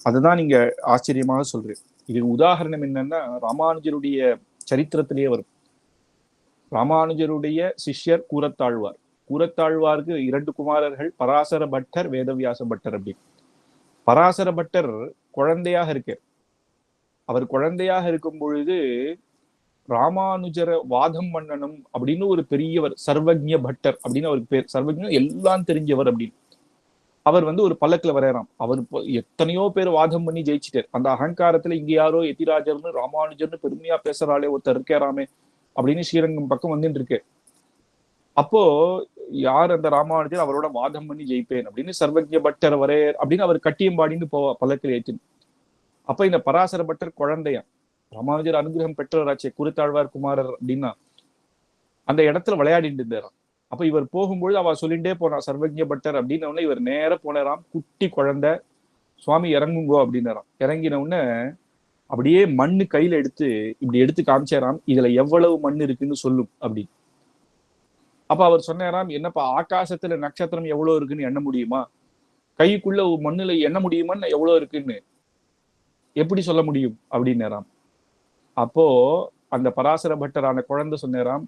அதுதான் நீங்க ஆச்சரியமாக சொல்றேன். இதுக்கு உதாரணம் என்னன்னா, ராமானுஜருடைய சரித்திரத்திலேயே வரும். ராமானுஜருடைய சிஷ்யர் கூரத்தாழ்வார். கூரத்தாழ்வாருக்கு 2 குமாரர்கள், பராசர பட்டர், வேதவியாச பட்டர் அப்படின்னு. பராசர பட்டர் குழந்தையாக இருக்கார். அவர் குழந்தையாக இருக்கும் பொழுது ராமானுஜர வாதம் பண்ணணும் அப்படின்னு ஒரு பெரியவர், சர்வஜ்ஞ பட்டர் அப்படின்னு அவருக்கு பேர். சர்வஜ்ஞ எல்லாம் தெரிஞ்சவர் அப்படின்னு. அவர் ஒரு பல்லக்குல வரையறாம். அவர் எத்தனையோ பேர் வாதம் பண்ணி ஜெயிச்சிட்டார். அந்த அகங்காரத்துல இங்க யாரோ எதிராஜர்னு ராமானுஜர்னு பெருமையா பேசுறாளே ஒருத்தர் இருக்காராமே அப்படின்னு ஸ்ரீரங்கம் பக்கம் வந்துட்டு இருக்கு. அப்போ யார் அந்த ராமானுஜர், அவரோட வாதம் பண்ணி ஜெயிப்பேன் அப்படின்னு சர்வஜ்ய பட்டர் வரே அப்படின்னு அவர் கட்டியம்பாடின்னு போவா பல்லக்கில் ஏற்றி. அப்ப இந்த பராசர பட்டர் குழந்தையா, ராமானுஜர் அனுகிரகம் பெற்றவராச்சே, குருத்தாழ்வார் குமாரர் அப்படின்னா அந்த இடத்துல விளையாடிட்டு இருந்தாராம். அப்ப இவர் போகும்பொழுது அவ சொல்லிட்டே போனா சர்வஜ்ய பட்டர் அப்படின்னு உடனே இவர் நேர போனாராம். குட்டி குழந்தை, சுவாமி இறங்குங்கோ அப்படின்னாராம். இறங்கின உடனே அப்படியே மண்ணு கையில எடுத்து இப்படி எடுத்து காமிச்சாராம், இதுல எவ்வளவு மண் இருக்குன்னு சொல்லும் அப்படின்னு. அப்ப அவர் சொன்னாராம், என்னப்பா ஆகாசத்துல நட்சத்திரம் எவ்வளவு இருக்குன்னு எண்ண முடியுமா? கைக்குள்ள மண்ணுல எண்ண முடியுமான்னு எவ்வளவு இருக்குன்னு எப்படி சொல்ல முடியும் அப்படின்னாராம். அப்போ அந்த பராசர பட்டரான குழந்தை சொன்னாராம்,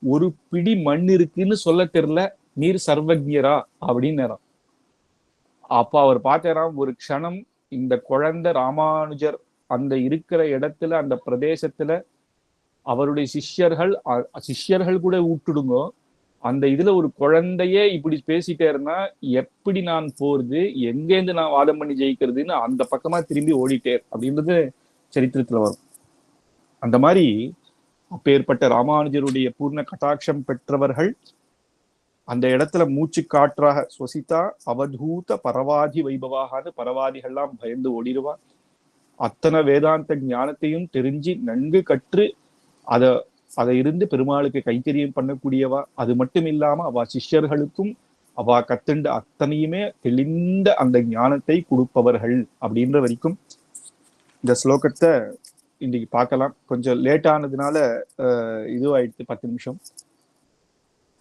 ஒரு பிடி மண் இருக்குன்னு சொல்ல தெரியல, நீர் சர்வஜ்ஞரா அப்படின்னாராம். அப்ப அவர் பார்த்தாராம், ஒரு க்ஷணம் இந்த குழந்தை ராமானுஜர் அந்த இருக்கிற இடத்துல, அந்த பிரதேசத்துல அவருடைய சிஷ்யர்கள் கூட விட்டுடுங்க, அந்த இதுல ஒரு குழந்தையே இப்படி பேசிட்டேருன்னா எப்படி நான் போறது, எங்கேருந்து நான் வாதம் பண்ணி ஜெயிக்கிறதுன்னு அந்த பக்கமா திரும்பி ஓடிட்டேர் அப்படின்றது சரித்திரத்துல வரும். அந்த மாதிரி அப்பேற்பட்ட ராமானுஜருடைய பூர்ண கட்டாட்சம் பெற்றவர்கள் அந்த இடத்துல மூச்சு காற்றாக ஸ்வசிதா அவதூத பரவாதி வைபவாகான்னு பரவாதிகள்லாம் பயந்து ஓடிடுவா. அத்தனை வேதாந்த ஞானத்தையும் தெரிஞ்சு நன்கு கற்று அதை இருந்து பெருமாளுக்கு கைத்தறியம் பண்ணக்கூடியவா. அது மட்டும் இல்லாம அவ சிஷ்யர்களுக்கும் அவ கத்துண்டு அத்தனையுமே தெளிந்த அந்த ஞானத்தை கொடுப்பவர்கள் அப்படின்ற வரைக்கும் இந்த ஸ்லோகத்தை இன்னைக்கு பார்க்கலாம். கொஞ்சம் லேட் ஆனதுனால இதுவாயிடுச்சு 10 நிமிஷம்.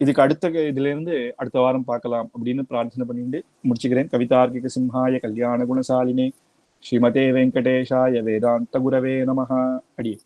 இதுக்கு இதுல இருந்து அடுத்த வாரம் பார்க்கலாம் அப்படின்னு பிரார்த்தனை பண்ணிட்டு முடிச்சுக்கிறேன். கவிதார்க்கிக சிம்ஹாய கல்யாண குணசாலினே ஸ்ரீமதே வெங்கடேஷாய வேதாந்த குரவே நமஹ. அடியே.